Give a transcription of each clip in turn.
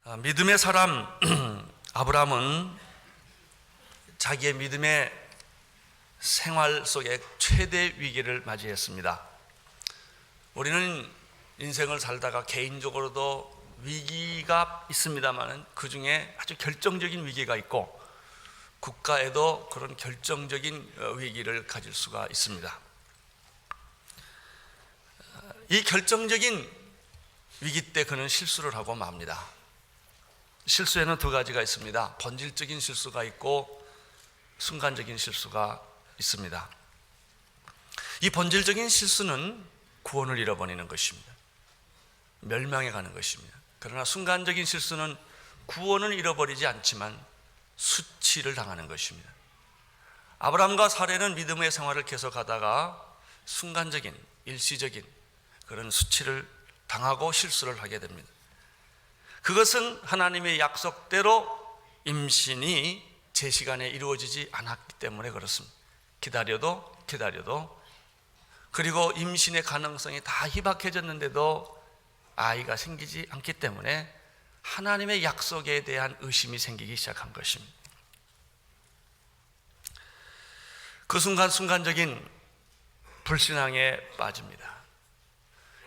믿음의 사람 아브라함은 자기의 믿음의 생활 속에 최대 위기를 맞이했습니다. 우리는 인생을 살다가 개인적으로도 위기가 있습니다만 그 중에 아주 결정적인 위기가 있고 국가에도 그런 결정적인 위기를 가질 수가 있습니다. 이 결정적인 위기 때 그는 실수를 하고 맙니다. 실수에는 두 가지가 있습니다. 본질적인 실수가 있고 순간적인 실수가 있습니다. 이 본질적인 실수는 구원을 잃어버리는 것입니다. 멸망해 가는 것입니다. 그러나 순간적인 실수는 구원을 잃어버리지 않지만 수치를 당하는 것입니다. 아브라함과 사레는 믿음의 생활을 계속하다가 순간적인 일시적인 그런 수치를 당하고 실수를 하게 됩니다. 그것은 하나님의 약속대로 임신이 제 시간에 이루어지지 않았기 때문에 그렇습니다. 기다려도 그리고 임신의 가능성이 다 희박해졌는데도 아이가 생기지 않기 때문에 하나님의 약속에 대한 의심이 생기기 시작한 것입니다. 그 순간적인 불신앙에 빠집니다.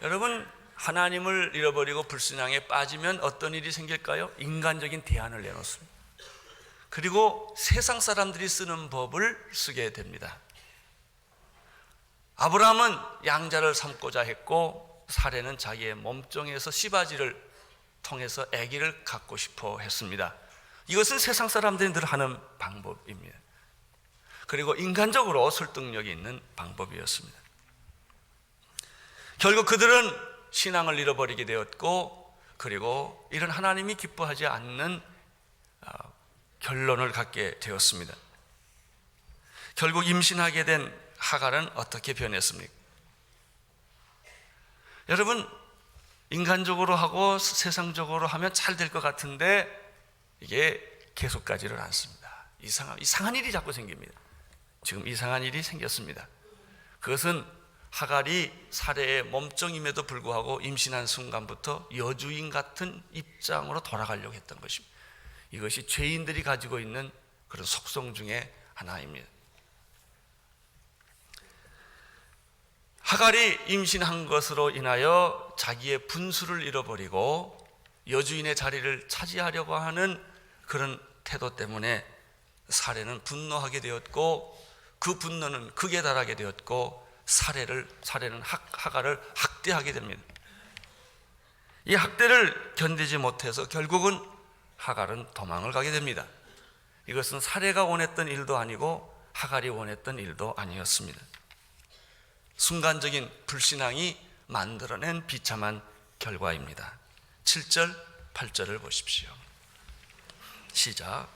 여러분, 하나님을 잃어버리고 불신앙에 빠지면 어떤 일이 생길까요? 인간적인 대안을 내놓습니다. 그리고 세상 사람들이 쓰는 법을 쓰게 됩니다. 아브라함은 양자를 삼고자 했고 사레는 자기의 몸종에서 씨바지를 통해서 아기를 갖고 싶어 했습니다. 이것은 세상 사람들이 늘 하는 방법입니다. 그리고 인간적으로 설득력이 있는 방법이었습니다. 결국 그들은 신앙을 잃어버리게 되었고 그리고 이런 하나님이 기뻐하지 않는 결론을 갖게 되었습니다. 결국 임신하게 된 하갈은 어떻게 변했습니까? 여러분, 인간적으로 하고 세상적으로 하면 잘 될 것 같은데 이게 계속 가지를 않습니다. 이상한 일이 자꾸 생깁니다. 지금 이상한 일이 생겼습니다. 그것은 하갈이 사레의 몸종임에도 불구하고 임신한 순간부터 여주인 같은 입장으로 돌아가려고 했던 것입니다. 이것이 죄인들이 가지고 있는 그런 속성 중에 하나입니다. 하갈이 임신한 것으로 인하여 자기의 분수를 잃어버리고 여주인의 자리를 차지하려고 하는 그런 태도 때문에 사레는 분노하게 되었고 그 분노는 극에 달하게 되었고 사레는 하갈을 학대하게 됩니다. 이 학대를 견디지 못해서 결국은 하갈은 도망을 가게 됩니다. 이것은 사레가 원했던 일도 아니고 하갈이 원했던 일도 아니었습니다. 순간적인 불신앙이 만들어낸 비참한 결과입니다. 7절, 8절을 보십시오. 시작.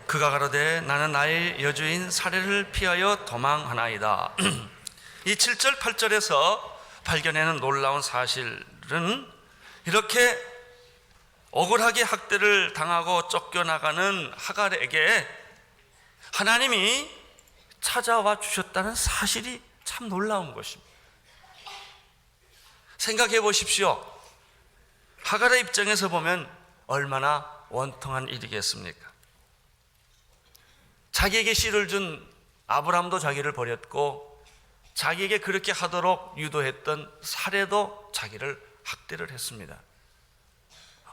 그가 가로되 나는 나의 여주인 사레를 피하여 도망하나이다. 이 7절 8절에서 발견하는 놀라운 사실은 이렇게 억울하게 학대를 당하고 쫓겨나가는 하갈에게 하나님이 찾아와 주셨다는 사실이 참 놀라운 것입니다. 생각해 보십시오. 하갈의 입장에서 보면 얼마나 원통한 일이겠습니까? 자기에게 씨를 준 아브라함도 자기를 버렸고 자기에게 그렇게 하도록 유도했던 사레도 자기를 학대를 했습니다.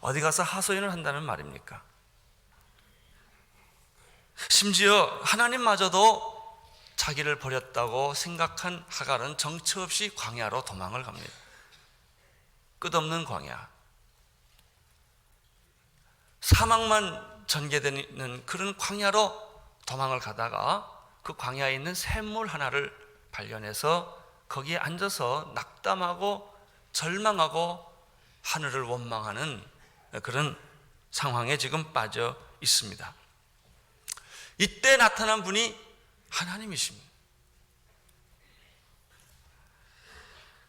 어디 가서 하소연을 한다는 말입니까? 심지어 하나님마저도 자기를 버렸다고 생각한 하갈은 정처 없이 광야로 도망을 갑니다. 끝없는 광야, 사막만 전개되는 그런 광야로 도망을 가다가 그 광야에 있는 샘물 하나를 발견해서 거기에 앉아서 낙담하고 절망하고 하늘을 원망하는 그런 상황에 지금 빠져 있습니다. 이때 나타난 분이 하나님이십니다.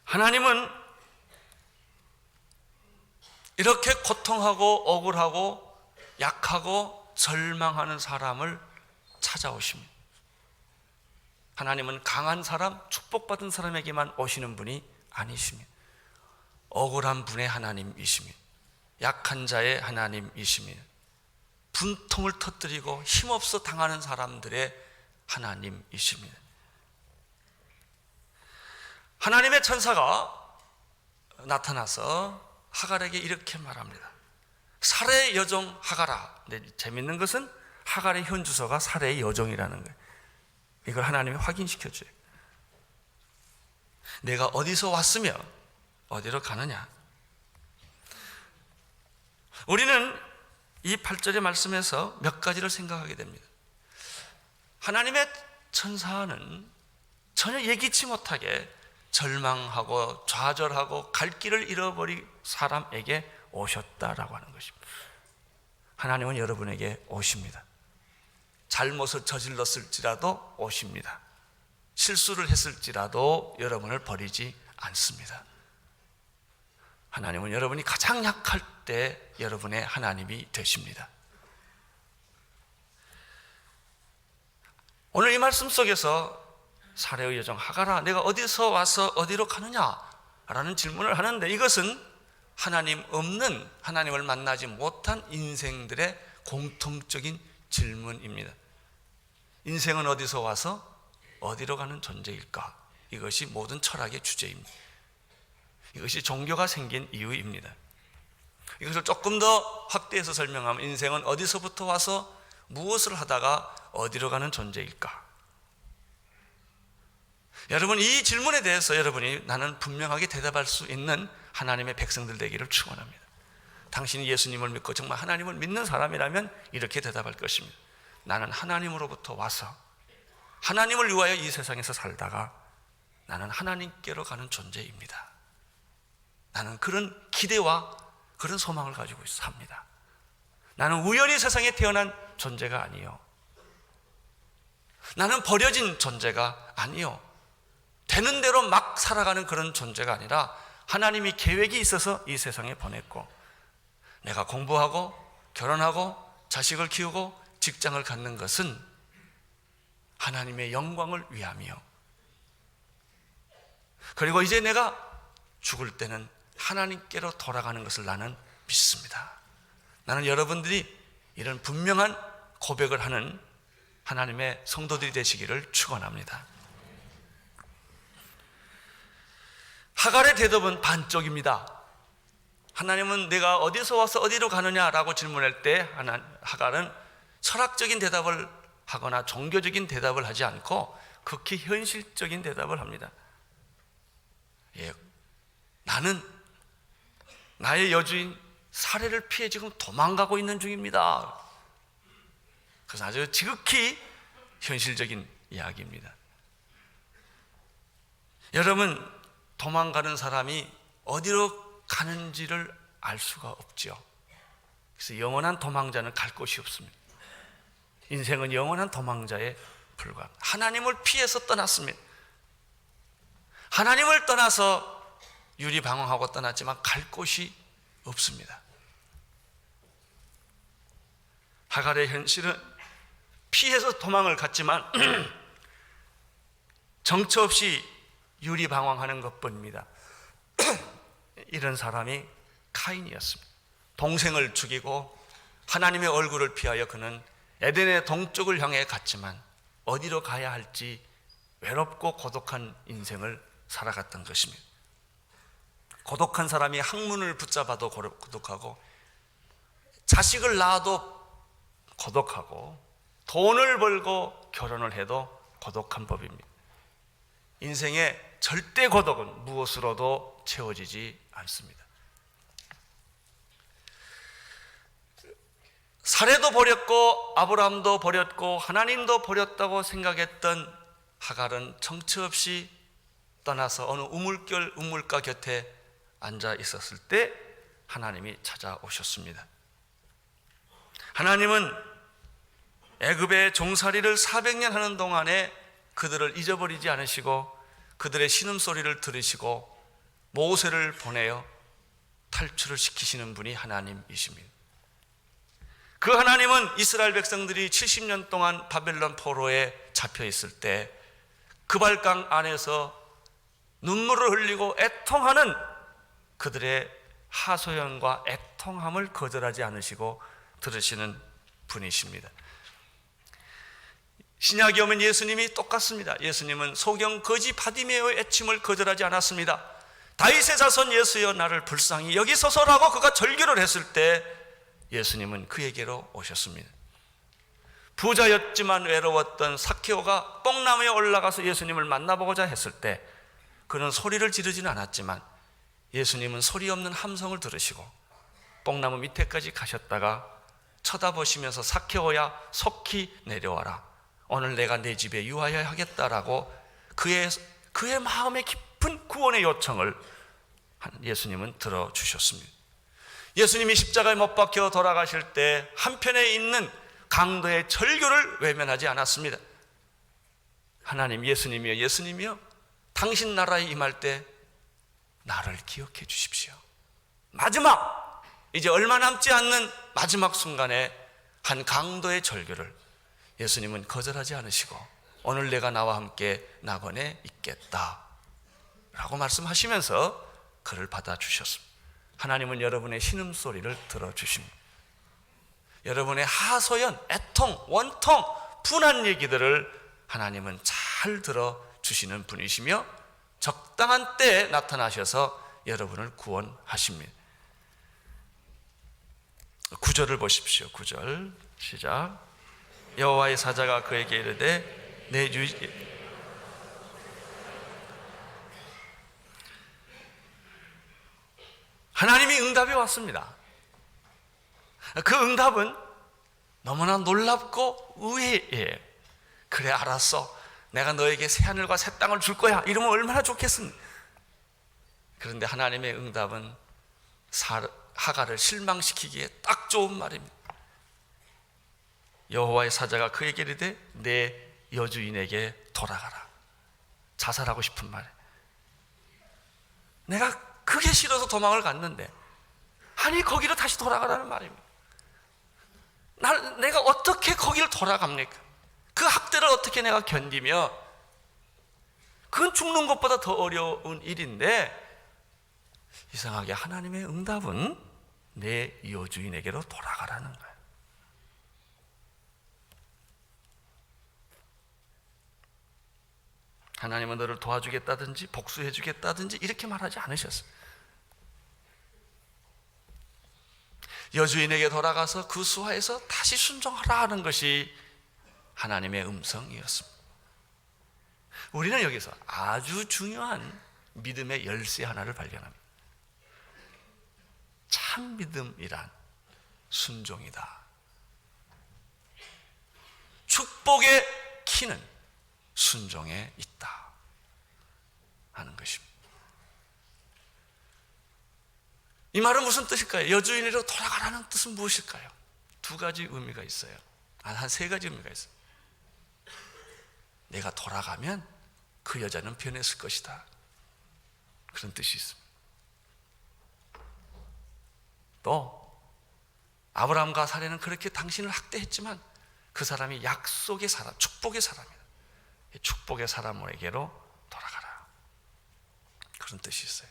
하나님은 이렇게 고통하고 억울하고 약하고 절망하는 사람을 찾아오십니다. 하나님은 강한 사람, 축복받은 사람에게만 오시는 분이 아니십니다. 억울한 분의 하나님이십니다. 약한 자의 하나님이십니다. 분통을 터뜨리고 힘없어 당하는 사람들의 하나님이십니다. 하나님의 천사가 나타나서 하갈에게 이렇게 말합니다. 살의 여종 하갈아. 근데 재밌는 것은 하갈의 현주소가 살의 여종이라는 거예요. 이걸 하나님이 확인시켜줘요. 내가 어디서 왔으며 어디로 가느냐. 우리는 이 8절의 말씀에서 몇 가지를 생각하게 됩니다. 하나님의 천사는 전혀 예기치 못하게 절망하고 좌절하고 갈 길을 잃어버린 사람에게 오셨다라고 하는 것입니다. 하나님은 여러분에게 오십니다. 잘못을 저질렀을지라도 오십니다. 실수를 했을지라도 여러분을 버리지 않습니다. 하나님은 여러분이 가장 약할 때 여러분의 하나님이 되십니다. 오늘 이 말씀 속에서 사례의 여종 하갈아, 내가 어디서 와서 어디로 가느냐? 라는 질문을 하는데, 이것은 하나님 없는, 하나님을 만나지 못한 인생들의 공통적인 질문입니다. 인생은 어디서 와서 어디로 가는 존재일까? 이것이 모든 철학의 주제입니다. 이것이 종교가 생긴 이유입니다. 이것을 조금 더 확대해서 설명하면, 인생은 어디서부터 와서 무엇을 하다가 어디로 가는 존재일까? 여러분, 이 질문에 대해서 여러분이 나는 분명하게 대답할 수 있는 하나님의 백성들 되기를 축원합니다. 당신이 예수님을 믿고 정말 하나님을 믿는 사람이라면 이렇게 대답할 것입니다. 나는 하나님으로부터 와서 하나님을 위하여 이 세상에서 살다가 나는 하나님께로 가는 존재입니다. 나는 그런 기대와 그런 소망을 가지고 삽니다. 나는 우연히 세상에 태어난 존재가 아니요, 나는 버려진 존재가 아니요, 되는 대로 막 살아가는 그런 존재가 아니라 하나님이 계획이 있어서 이 세상에 보냈고, 내가 공부하고 결혼하고 자식을 키우고 직장을 갖는 것은 하나님의 영광을 위함이요, 그리고 이제 내가 죽을 때는 하나님께로 돌아가는 것을 나는 믿습니다. 나는 여러분들이 이런 분명한 고백을 하는 하나님의 성도들이 되시기를 축원합니다. 하갈의 대답은 반쪽입니다. 하나님은 내가 어디서 와서 어디로 가느냐라고 질문할 때 하갈은 철학적인 대답을 하거나 종교적인 대답을 하지 않고 극히 현실적인 대답을 합니다. 나는 나의 여주인 사례를 피해 지금 도망가고 있는 중입니다. 그래서 아주 지극히 현실적인 이야기입니다. 여러분, 도망가는 사람이 어디로 가는지를 알 수가 없죠. 그래서 영원한 도망자는 갈 곳이 없습니다. 인생은 영원한 도망자에 불과합니다. 하나님을 피해서 떠났습니다. 하나님을 떠나서 유리방황하고 떠났지만 갈 곳이 없습니다. 하갈의 현실은 피해서 도망을 갔지만 정처 없이 유리방황하는 것뿐입니다. 이런 사람이 카인이었습니다. 동생을 죽이고 하나님의 얼굴을 피하여 그는 에덴의 동쪽을 향해 갔지만 어디로 가야 할지 외롭고 고독한 인생을 살아갔던 것입니다. 고독한 사람이 학문을 붙잡아도 고독하고, 자식을 낳아도 고독하고, 돈을 벌고 결혼을 해도 고독한 법입니다. 인생의 절대 고독은 무엇으로도 채워지지 않습니다. 사례도 버렸고 아브라함도 버렸고 하나님도 버렸다고 생각했던 하갈은 정처 없이 떠나서 어느 우물가 곁에 앉아 있었을 때 하나님이 찾아오셨습니다. 하나님은 애굽의 종살이를 400년 하는 동안에 그들을 잊어버리지 않으시고 그들의 신음소리를 들으시고 모세를 보내어 탈출을 시키시는 분이 하나님이십니다. 그 하나님은 이스라엘 백성들이 70년 동안 바벨론 포로에 잡혀 있을 때 그발강 안에서 눈물을 흘리고 애통하는 그들의 하소연과 애통함을 거절하지 않으시고 들으시는 분이십니다. 신약에 오면 예수님이 똑같습니다. 예수님은 소경 거지 바디메오의 애침을 거절하지 않았습니다. 다윗의 자손 예수여 나를 불쌍히 여기소서라고 그가 절규를 했을 때 예수님은 그에게로 오셨습니다. 부자였지만 외로웠던 삭개오가 뽕나무에 올라가서 예수님을 만나보고자 했을 때 그는 소리를 지르지는 않았지만 예수님은 소리 없는 함성을 들으시고 뽕나무 밑에까지 가셨다가 쳐다보시면서 삭개오야 속히 내려와라. 오늘 내가 내 집에 유하여 하겠다라고 그의 마음의 깊은 구원의 요청을 예수님은 들어주셨습니다. 예수님이 십자가에 못 박혀 돌아가실 때 한편에 있는 강도의 절규를 외면하지 않았습니다. 하나님 예수님이여 당신 나라에 임할 때 나를 기억해 주십시오. 마지막 이제 얼마 남지 않는 마지막 순간에 한 강도의 절규를 예수님은 거절하지 않으시고 오늘 내가 나와 함께 낙원에 있겠다 라고 말씀하시면서 그를 받아주셨습니다. 하나님은 여러분의 신음소리를 들어주십니다. 여러분의 하소연, 애통, 원통, 분한 얘기들을 하나님은 잘 들어주시는 분이시며 적당한 때에 나타나셔서 여러분을 구원하십니다. 9절을 보십시오. 9절 시작. 여호와의 사자가 그에게 이르되 내 주 하나님이 응답이 왔습니다. 그 응답은 너무나 놀랍고 의외예요. 그래 알았어. 내가 너에게 새하늘과 새 땅을 줄 거야. 이러면 얼마나 좋겠습니까? 그런데 하나님의 응답은 하갈을 실망시키기에 딱 좋은 말입니다. 여호와의 사자가 그에게 이르되 내 여주인에게 돌아가라. 자살하고 싶은 말. 내가 그게 싫어서 도망을 갔는데 아니 거기로 다시 돌아가라는 말입니다. 내가 어떻게 거기를 돌아갑니까? 그 학대를 어떻게 내가 견디며, 그건 죽는 것보다 더 어려운 일인데 이상하게 하나님의 응답은 내 여주인에게로 돌아가라는 거예요. 하나님은 너를 도와주겠다든지 복수해 주겠다든지 이렇게 말하지 않으셨어요. 여주인에게 돌아가서 그 수하에서 다시 순종하라 하는 것이 하나님의 음성이었습니다. 우리는 여기서 아주 중요한 믿음의 열쇠 하나를 발견합니다. 참 믿음이란 순종이다. 축복의 키는 순종에 있다 하는 것입니다. 이 말은 무슨 뜻일까요? 여주인으로 돌아가라는 뜻은 무엇일까요? 두 가지 의미가 있어요. 한 세 가지 의미가 있어요. 내가 돌아가면 그 여자는 변했을 것이다, 그런 뜻이 있습니다. 또 아브라함과 사례는 그렇게 당신을 학대했지만 그 사람이 약속의 사람, 축복의 사람이다. 축복의 사람에게로 돌아가라, 그런 뜻이 있어요.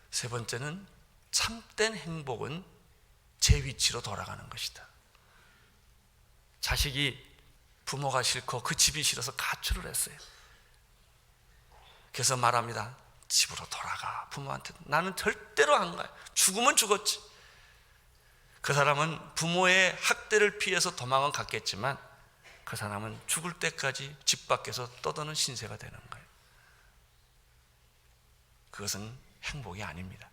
세 번째는 참된 행복은 제 위치로 돌아가는 것이다. 자식이 부모가 싫고 그 집이 싫어서 가출을 했어요. 그래서 말합니다. 집으로 돌아가. 부모한테 나는 절대로 안 가요. 죽으면 죽었지. 그 사람은 부모의 학대를 피해서 도망은 갔겠지만 그 사람은 죽을 때까지 집 밖에서 떠도는 신세가 되는 거예요. 그것은 행복이 아닙니다.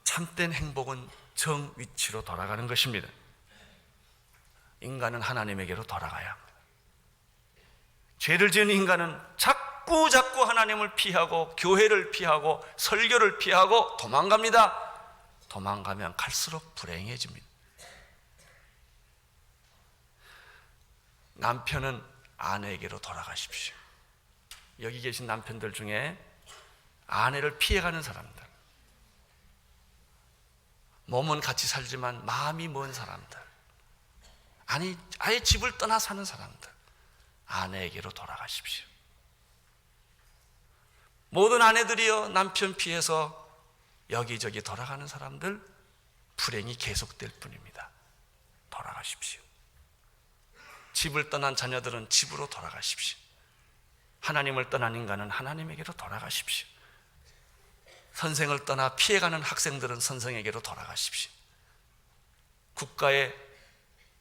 참된 행복은 정 위치로 돌아가는 것입니다. 인간은 하나님에게로 돌아가야 합니다. 죄를 지은 인간은 자꾸 하나님을 피하고 교회를 피하고 설교를 피하고 도망갑니다. 도망가면 갈수록 불행해집니다. 남편은 아내에게로 돌아가십시오. 여기 계신 남편들 중에 아내를 피해가는 사람들, 몸은 같이 살지만 마음이 먼 사람들, 아니 아예 집을 떠나 사는 사람들, 아내에게로 돌아가십시오. 모든 아내들이여 남편 피해서 여기저기 돌아가는 사람들, 불행이 계속될 뿐입니다. 돌아가십시오. 집을 떠난 자녀들은 집으로 돌아가십시오. 하나님을 떠난 인간은 하나님에게로 돌아가십시오. 선생을 떠나 피해가는 학생들은 선생에게로 돌아가십시오. 국가의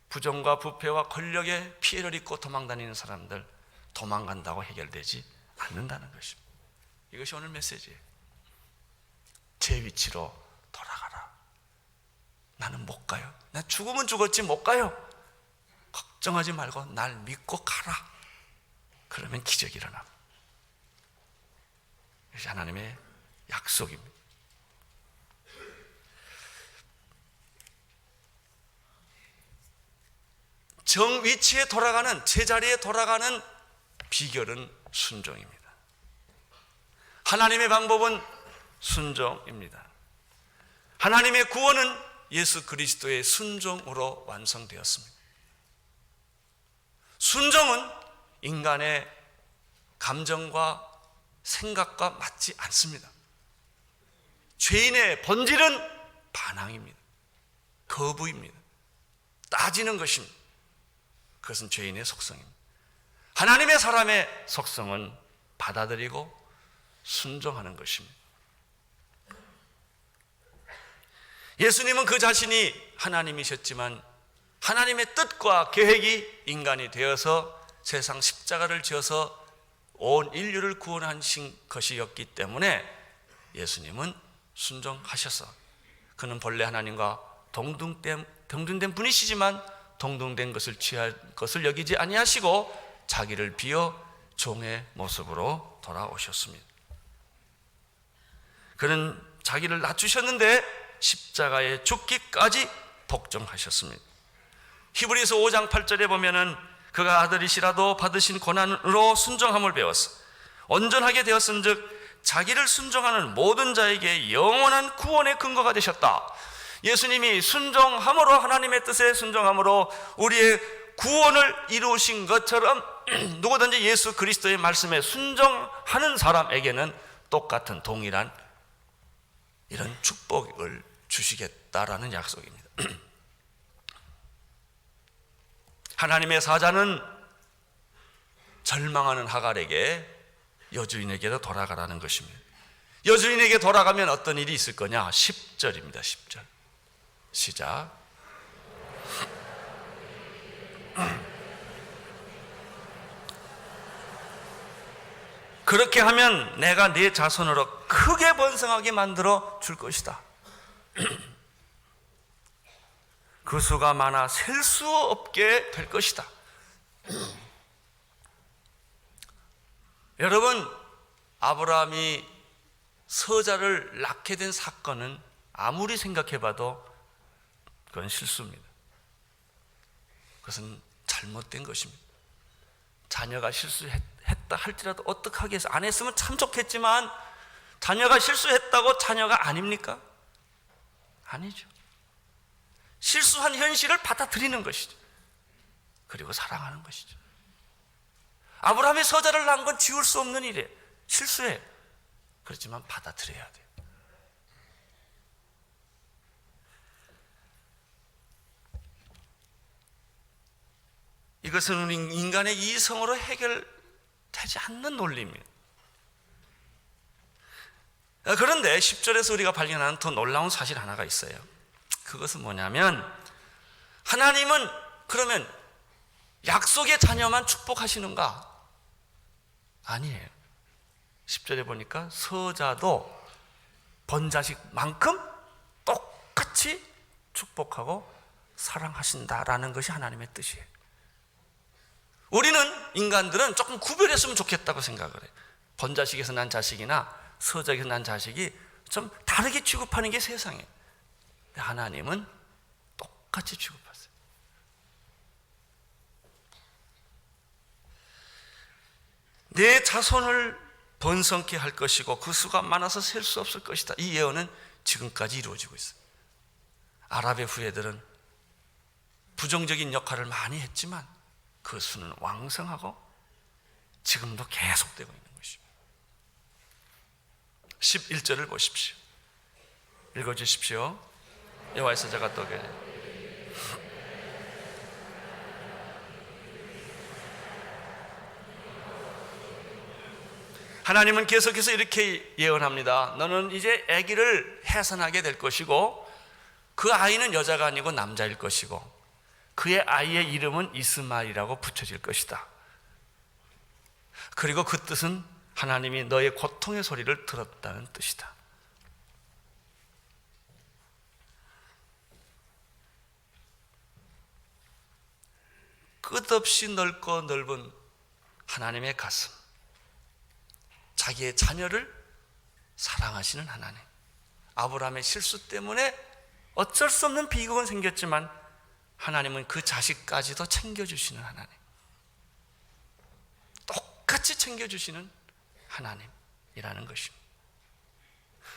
부정과 부패와 권력의 피해를 입고 도망다니는 사람들, 도망간다고 해결되지 않는다는 것입니다. 이것이 오늘 메시지예요. 제 위치로 돌아가라. 나는 못 가요. 나 죽으면 죽었지 못 가요. 걱정하지 말고 날 믿고 가라. 그러면 기적이 일어납니다. 이것이 하나님의 약속입니다. 정 위치에 돌아가는, 제자리에 돌아가는 비결은 순종입니다. 하나님의 방법은 순종입니다. 하나님의 구원은 예수 그리스도의 순종으로 완성되었습니다. 순종은 인간의 감정과 생각과 맞지 않습니다. 죄인의 본질은 반항입니다. 거부입니다. 따지는 것입니다. 그것은 죄인의 속성입니다. 하나님의 사람의 속성은 받아들이고 순종하는 것입니다. 예수님은 그 자신이 하나님이셨지만 하나님의 뜻과 계획이 인간이 되어서 세상 십자가를 지어서 온 인류를 구원하신 것이었기 때문에 예수님은 순종하셔서, 그는 본래 하나님과 동등된 분이시지만 동등된 것을 취할 것을 여기지 아니하시고 자기를 비어 종의 모습으로 돌아오셨습니다. 그는 자기를 낮추셨는데 십자가에 죽기까지 복종하셨습니다. 히브리서 5장 8절에 보면은 그가 아들이시라도 받으신 고난으로 순종함을 배웠어 온전하게 되었은즉 자기를 순종하는 모든 자에게 영원한 구원의 근거가 되셨다. 예수님이 순종함으로, 하나님의 뜻에 순종함으로 우리의 구원을 이루신 것처럼 누구든지 예수 그리스도의 말씀에 순종하는 사람에게는 똑같은 동일한 이런 축복을 주시겠다라는 약속입니다. 하나님의 사자는 절망하는 하갈에게 여주인에게로 돌아가라는 것입니다. 여주인에게 돌아가면 어떤 일이 있을 거냐? 10절입니다. 10절 시작. 그렇게 하면 내가 네 자손으로 크게 번성하게 만들어 줄 것이다. 그 수가 많아 셀 수 없게 될 것이다. 여러분, 아브라함이 서자를 낳게 된 사건은 아무리 생각해봐도 그건 실수입니다. 그것은 잘못된 것입니다. 자녀가 실수했다 할지라도 어떡하게 해서, 안 했으면 참 좋겠지만 자녀가 실수했다고 자녀가 아닙니까? 아니죠. 실수한 현실을 받아들이는 것이죠. 그리고 사랑하는 것이죠. 아브라함이 서자를 낳은 건 지울 수 없는 일이에요. 실수해. 그렇지만 받아들여야 돼요. 이것은 인간의 이성으로 해결되지 않는 논리입니다. 그런데 10절에서 우리가 발견하는 더 놀라운 사실 하나가 있어요. 그것은 뭐냐면, 하나님은 그러면 약속의 자녀만 축복하시는가? 아니에요. 10절에 보니까 서자도 번자식만큼 똑같이 축복하고 사랑하신다라는 것이 하나님의 뜻이에요. 우리는, 인간들은 조금 구별했으면 좋겠다고 생각을 해요. 번자식에서 난 자식이나 서자에서 난 자식이 좀 다르게 취급하는 게 세상이에요. 하나님은 똑같이 취급하세요. 내 자손을 번성케 할 것이고 그 수가 많아서 셀 수 없을 것이다. 이 예언은 지금까지 이루어지고 있어요. 아랍의 후예들은 부정적인 역할을 많이 했지만 그 수는 왕성하고 지금도 계속되고 있는 것입니다. 11절을 보십시오. 읽어주십시오. 여호와의 사자가 또 하나님은 계속해서 이렇게 예언합니다. 너는 이제 아기를 해산하게 될 것이고 그 아이는 여자가 아니고 남자일 것이고 그의 아이의 이름은 이스마엘이라고 붙여질 것이다. 그리고 그 뜻은 하나님이 너의 고통의 소리를 들었다는 뜻이다. 끝없이 넓고 넓은 하나님의 가슴, 자기의 자녀를 사랑하시는 하나님. 아브라함의 실수 때문에 어쩔 수 없는 비극은 생겼지만 하나님은 그 자식까지도 챙겨주시는 하나님, 똑같이 챙겨주시는 하나님이라는 것입니다.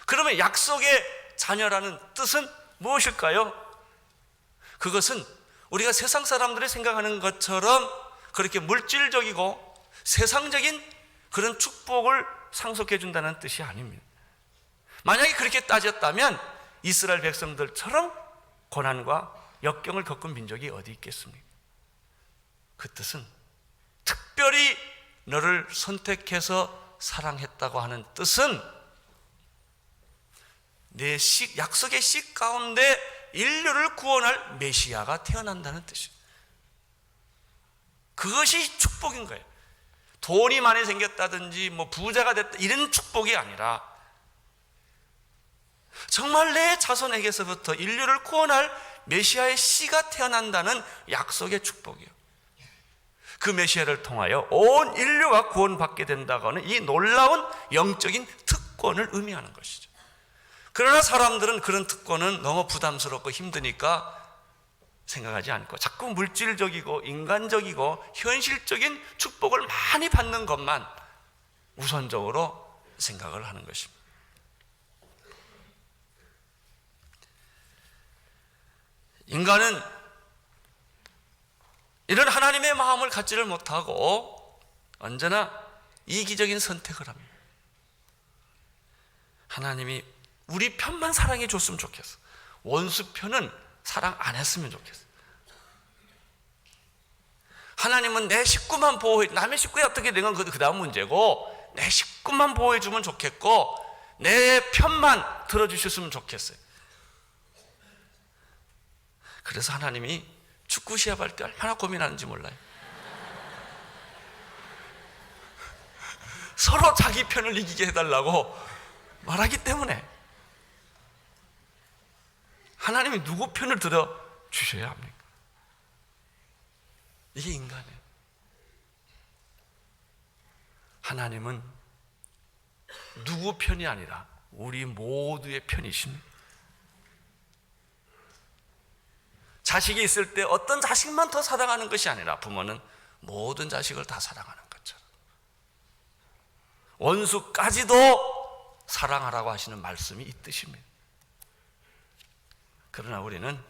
그러면 약속의 자녀라는 뜻은 무엇일까요? 그것은 우리가 세상 사람들이 생각하는 것처럼 그렇게 물질적이고 세상적인 그런 축복을 상속해 준다는 뜻이 아닙니다. 만약에 그렇게 따졌다면 이스라엘 백성들처럼 고난과 역경을 겪은 민족이 어디 있겠습니까? 그 뜻은 특별히 너를 선택해서 사랑했다고 하는 뜻은 내 약속의 씨 가운데 인류를 구원할 메시아가 태어난다는 뜻이에요. 그것이 축복인 거예요. 돈이 많이 생겼다든지 부자가 됐다 이런 축복이 아니라 정말 내 자손에게서부터 인류를 구원할 메시아의 씨가 태어난다는 약속의 축복이에요. 그 메시아를 통하여 온 인류가 구원받게 된다고 하는 이 놀라운 영적인 특권을 의미하는 것이죠. 그러나 사람들은 그런 특권은 너무 부담스럽고 힘드니까 생각하지 않고 자꾸 물질적이고 인간적이고 현실적인 축복을 많이 받는 것만 우선적으로 생각을 하는 것입니다. 인간은 이런 하나님의 마음을 갖지를 못하고 언제나 이기적인 선택을 합니다. 하나님이 우리 편만 사랑해 줬으면 좋겠어. 원수 편은 사랑 안 했으면 좋겠어. 하나님은 내 식구만 보호해, 남의 식구에 어떻게 된 건 그 다음 문제고 내 식구만 보호해 주면 좋겠고 내 편만 들어주셨으면 좋겠어요. 그래서 하나님이 축구 시합할 때 얼마나 고민하는지 몰라요. 서로 자기 편을 이기게 해달라고 말하기 때문에 하나님이 누구 편을 들어주셔야 합니까? 이게 인간이에요. 하나님은 누구 편이 아니라 우리 모두의 편이십니다. 자식이 있을 때 어떤 자식만 더 사랑하는 것이 아니라 부모는 모든 자식을 다 사랑하는 것처럼 원수까지도 사랑하라고 하시는 말씀이 이 뜻입니다. 그러나 우리는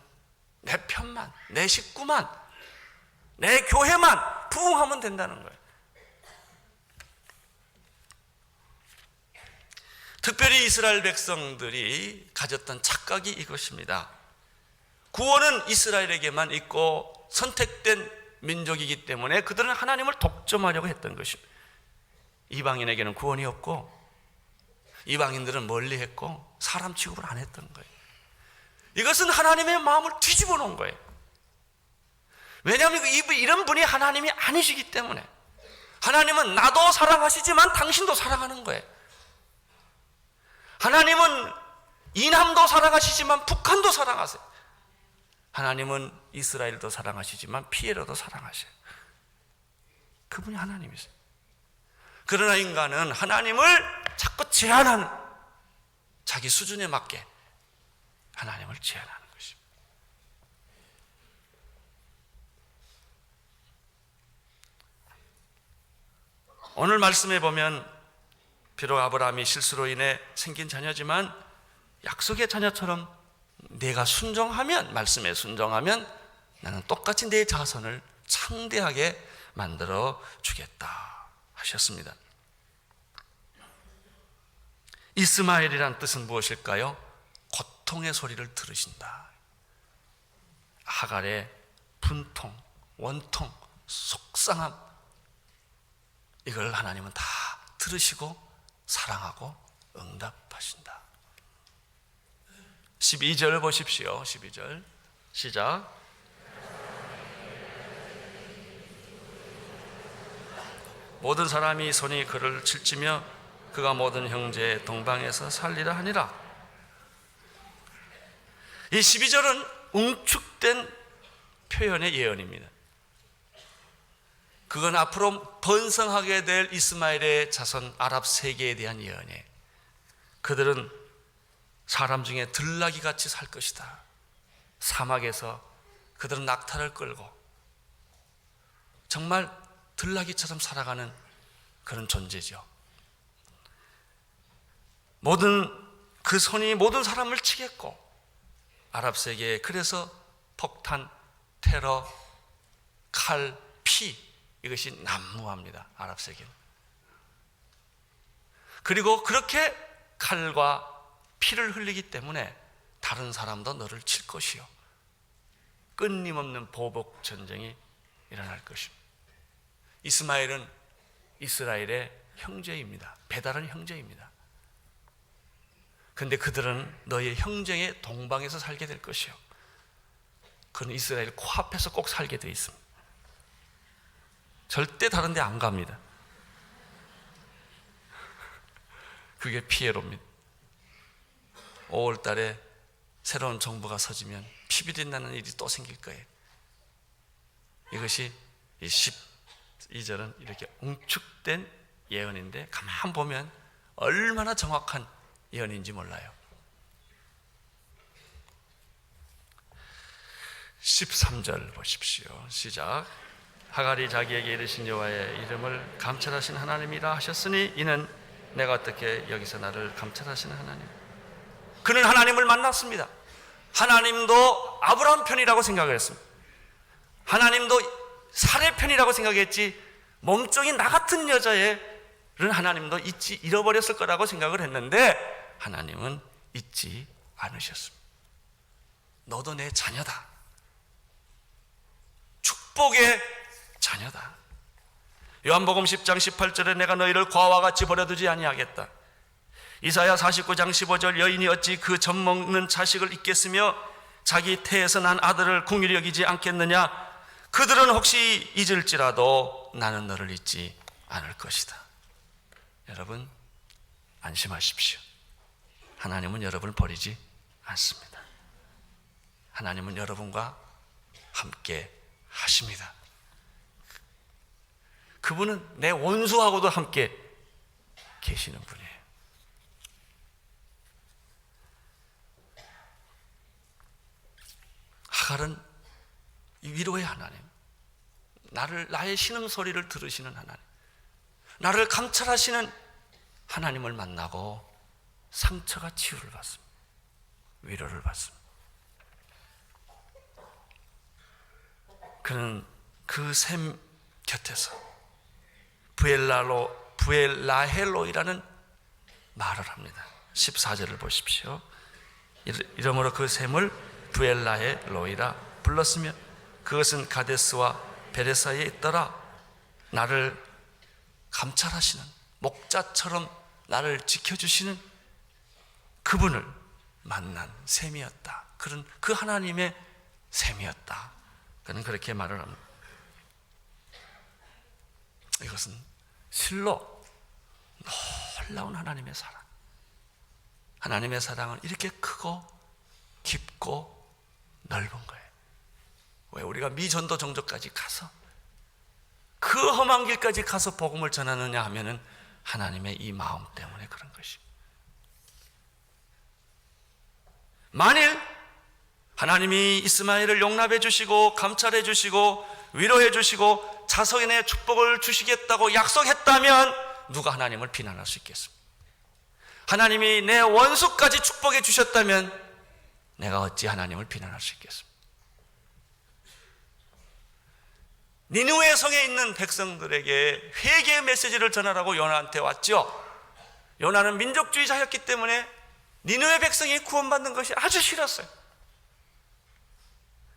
내 편만, 내 식구만, 내 교회만 부흥하면 된다는 거예요. 특별히 이스라엘 백성들이 가졌던 착각이 이것입니다. 구원은 이스라엘에게만 있고 선택된 민족이기 때문에 그들은 하나님을 독점하려고 했던 것입니다. 이방인에게는 구원이 없고 이방인들은 멀리 했고 사람 취급을 안 했던 거예요. 이것은 하나님의 마음을 뒤집어 놓은 거예요. 왜냐하면 이런 분이 하나님이 아니시기 때문에. 하나님은 나도 사랑하시지만 당신도 사랑하는 거예요. 하나님은 이남도 사랑하시지만 북한도 사랑하세요. 하나님은 이스라엘도 사랑하시지만 피에로도 사랑하셔요. 그분이 하나님이세요. 그러나 인간은 하나님을 자꾸 제한하는, 자기 수준에 맞게 하나님을 제한하는 것입니다. 오늘 말씀에 보면 비록 아브라함이 실수로 인해 생긴 자녀지만 약속의 자녀처럼 내가 순종하면, 말씀에 순종하면 나는 똑같이 내 자손을 창대하게 만들어 주겠다 하셨습니다. 이스마엘이란 뜻은 무엇일까요? 고통의 소리를 들으신다. 하갈의 분통, 원통, 속상함, 이걸 하나님은 다 들으시고 사랑하고 응답하신다. 12절 보십시오. 12절 시작. 모든 사람이 손이 그를 칠지며 그가 모든 형제의 동방에서 살리라 하니라. 이 12절은 웅축된 표현의 예언입니다. 그건 앞으로 번성하게 될 이스마엘의 자손 아랍 세계에 대한 예언이에요. 그들은 사람 중에 들나귀 같이 살 것이다. 사막에서 그들은 낙타를 끌고 정말 들나귀처럼 살아가는 그런 존재죠. 그 손이 모든 사람을 치겠고, 아랍 세계에 그래서 폭탄, 테러, 칼, 피, 이것이 난무합니다. 아랍 세계는. 그리고 그렇게 칼과 피를 흘리기 때문에 다른 사람도 너를 칠 것이요, 끊임없는 보복 전쟁이 일어날 것입니다. 이스마엘은 이스라엘의 형제입니다. 배달은 형제입니다. 그런데 그들은 너의 형제의 동방에서 살게 될 것이요, 그는 이스라엘 코앞에서 꼭 살게 되어 있습니다. 절대 다른 데 안 갑니다. 그게 피에로입니다. 5월 달에 새로운 정부가 서지면 피비린 나는 일이 또 생길 거예요. 이것이 이 12절은 이렇게 웅축된 예언인데 가만 보면 얼마나 정확한 예언인지 몰라요. 13절 보십시오. 시작. 하갈이 자기에게 이르신 여호와의 이름을 감찰하신 하나님이라 하셨으니 이는 내가 어떻게 여기서 나를 감찰하시는 하나님. 그는 하나님을 만났습니다. 하나님도 아브라함 편이라고 생각을 했습니다. 하나님도 사례 편이라고 생각했지, 몸종이 나 같은 여자애는 하나님도 잃어버렸을 거라고 생각을 했는데 하나님은 잊지 않으셨습니다. 너도 내 자녀다. 축복의 자녀다. 요한복음 10장 18절에 내가 너희를 과와 같이 버려두지 아니하겠다. 이사야 49장 15절 여인이 어찌 그 젖 먹는 자식을 잊겠으며 자기 태에서 난 아들을 긍휼히 여기지 않겠느냐. 그들은 혹시 잊을지라도 나는 너를 잊지 않을 것이다. 여러분 안심하십시오. 하나님은 여러분을 버리지 않습니다. 하나님은 여러분과 함께 하십니다. 그분은 내 원수하고도 함께 계시는 분이에요. 하갈은 위로의 하나님, 나의 신음소리를 들으시는 하나님, 나를 감찰하시는 하나님을 만나고 상처가 치유를 받습니다. 위로를 받습니다. 그는 그 샘 곁에서 부엘라헬로이라는 말을 합니다. 14절을 보십시오. 이러므로 그 샘을 부엘라헬로이라 불렀으며 그것은 가데스와 베레사에 있더라. 나를 감찰하시는 목자처럼 나를 지켜주시는 그분을 만난 샘이었다. 그런 그 하나님의 샘이었다. 그는 그렇게 말을 합니다. 이것은 실로 놀라운 하나님의 사랑. 하나님의 사랑은 이렇게 크고 깊고 넓은 거예요. 왜 우리가 미전도 정적까지 가서 그 험한 길까지 가서 복음을 전하느냐 하면은 하나님의 이 마음 때문에 그런 것입니다. 만일 하나님이 이스마엘을 용납해 주시고 감찰해 주시고 위로해 주시고 자손의 축복을 주시겠다고 약속했다면 누가 하나님을 비난할 수 있겠습니까? 하나님이 내 원수까지 축복해 주셨다면 내가 어찌 하나님을 비난할 수 있겠습니까? 니느웨 성에 있는 백성들에게 회개의 메시지를 전하라고 요나한테 왔죠. 요나는 민족주의자였기 때문에 니느웨 백성이 구원받는 것이 아주 싫었어요.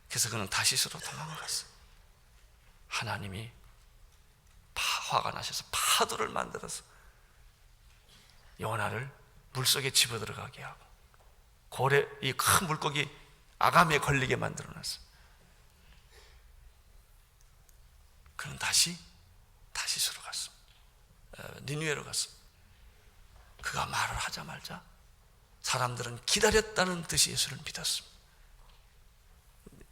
그래서 그는 다시스로 도망갔어요. 하나님이 화가 나셔서 파도를 만들어서 요나를 물속에 집어들어가게 하고 고래, 이 큰 물고기 아감에 걸리게 만들어놨어요. 그는 다시스로 갔습니다. 니느웨로 갔습니다. 그가 말을 하자마자 사람들은 기다렸다는 듯이 예수를 믿었습니다.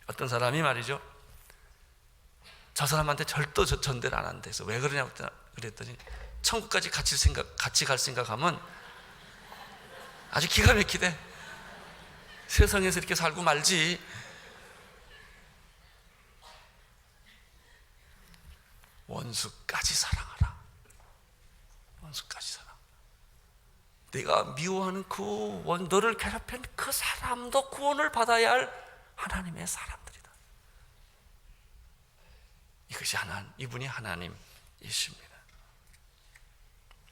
어떤 사람이 말이죠, 저 사람한테 절도 전대를 안 한다 해서 왜 그러냐고 그랬더니 천국까지 같이 갈 생각하면 아주 기가 막히대. 세상에서 이렇게 살고 말지. 원수까지 사랑하라. 원수까지 사랑. 네가 미워하는 너를 괴롭힌 그 사람도 구원을 받아야 할 하나님의 사람들이다. 이것이 이분이 하나님이십니다.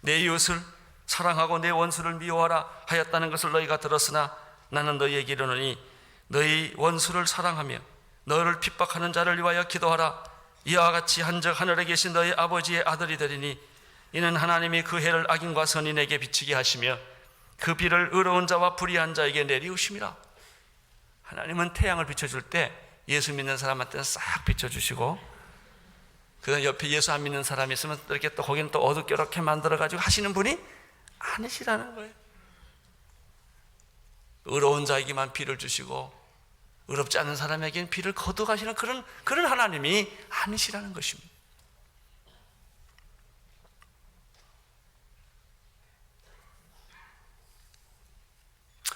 내 이웃을 사랑하고 내 원수를 미워하라 하였다는 것을 너희가 들었으나 나는 너희에게 이르노니 너희 원수를 사랑하며 너를 핍박하는 자를 위하여 기도하라. 이와 같이 한즉 하늘에 계신 너희 아버지의 아들이 되리니 이는 하나님이 그 해를 악인과 선인에게 비치게 하시며 그 비를 의로운 자와 불의한 자에게 내리우심이라. 하나님은 태양을 비춰줄 때 예수 믿는 사람한테는 싹 비춰주시고 그 옆에 예수 안 믿는 사람이 있으면 이렇게 또 거기는 또 어둡게 만들어가지고 하시는 분이 아니시라는 거예요. 의로운 자에게만 비를 주시고 의롭지 않은 사람에게는 비를 거둬가시는 그런 하나님이 아니시라는 것입니다.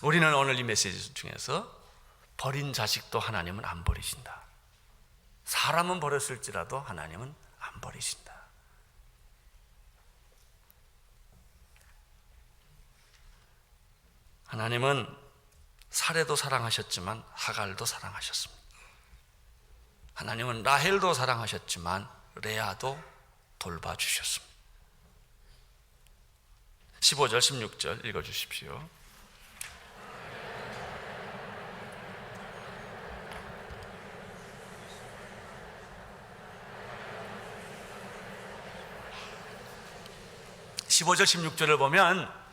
우리는 오늘 이 메시지 중에서 버린 자식도 하나님은 안 버리신다. 사람은 버렸을지라도 하나님은 안 버리신다. 하나님은 사레도 사랑하셨지만 하갈도 사랑하셨습니다. 하나님은 라헬도 사랑하셨지만 레아도 돌봐주셨습니다. 15절 16절 읽어주십시오. (15절) (16절을) 보면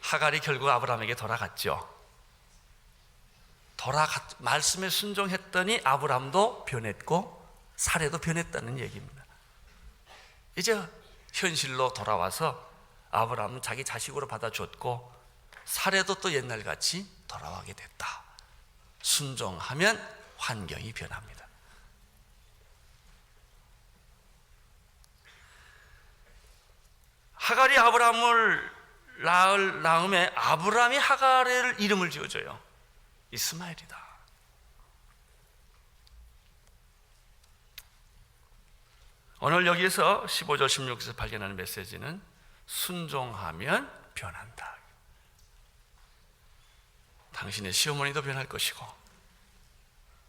하갈이 결국 아브라함에게 돌아갔죠. 말씀에 순종했더니 아브라함도 변했고 사레도 변했다는 얘기입니다. 이제 현실로 돌아와서 아브라함은 자기 자식으로 받아줬고 사레도 또 옛날같이 돌아가게 됐다. 순종하면 환경이 변합니다. 하갈이 아브라함을 낳을 다음에 아브라함이 하갈의 이름을 지어줘요. 이스마엘이다. 오늘 여기에서 15절 16절에서 발견하는 메시지는 순종하면 변한다. 당신의 시어머니도 변할 것이고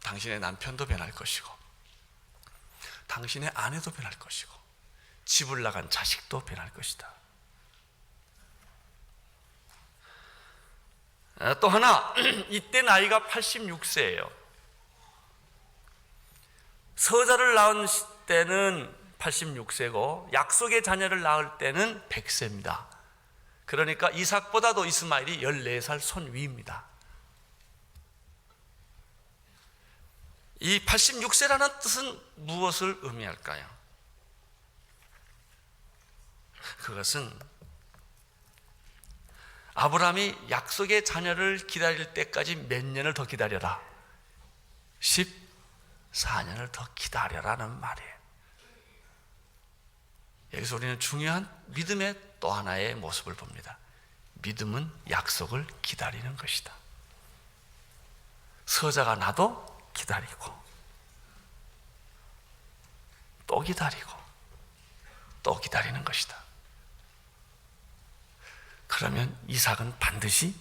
당신의 남편도 변할 것이고 당신의 아내도 변할 것이고 집을 나간 자식도 변할 것이다. 또 하나, 이때 나이가 86세예요. 서자를 낳은 때는 86세고 약속의 자녀를 낳을 때는 100세입니다. 그러니까 이삭보다도 이스마엘이 14살 손위입니다. 이 86세라는 뜻은 무엇을 의미할까요? 그것은 아브라함이 약속의 자녀를 기다릴 때까지 몇 년을 더 기다려라? 14년을 더 기다려라는 말이에요. 여기서 우리는 중요한 믿음의 또 하나의 모습을 봅니다. 믿음은 약속을 기다리는 것이다. 서자가 나도 기다리고 또 기다리고 또 기다리는 것이다. 그러면 이삭은 반드시